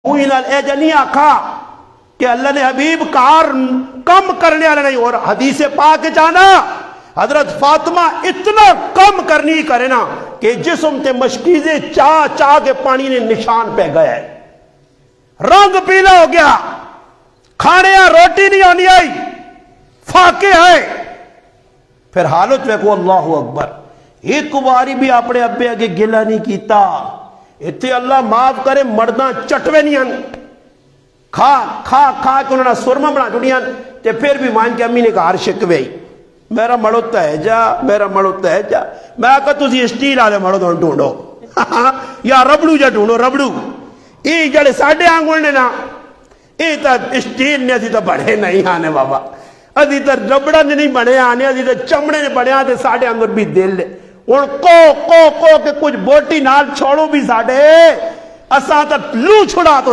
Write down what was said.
اے جنی آکھا کہ اللہ نے حبیب کار کم کرنے والا نہیں، اور حدیث پاک جانا حضرت فاطمہ اتنا کم کرنی کرے نا کہ جسم تے مشکیزیں چاہ چاہ کے پانی نے نشان پہ گیا ہے، رنگ پیلا ہو گیا، کھانے روٹی نہیں ہونی آئی، فاقے ہے۔ پھر حالت میں کو اللہ اکبر، ایک باری بھی اپنے ابے اگے گلہ نہیں کیتا۔ اتنے اللہ معاف کرے مرداں چٹوے نہیں ہیں، کھا کھا کھا کے انہوں نے سرما بنا چڑیاں، تے پھر بھی مان کے امی نے کہا ہر شکوے میرا مڑو تہ جا، میرا مڑو تہ جا۔ میں کہا تسی اسٹیل والے مڑو تو ڈھونڈو یا ربڑو جا ڈھونڈو، ربڑو یہ جڑے ساڈے آنگن نے نا، یہ تو اسٹیل نے اسی تو بڑے نہیں آنے بابا، ابھی تو ربڑا نے نہیں بڑے آنے، ابھی تو چمڑے نے بڑے آتے، ساڈے اندر بھی دل ہے۔ اور کو کے کچھ بوٹی نال چھوڑو بھی ساڈے، اساں تو لو چھڑا تو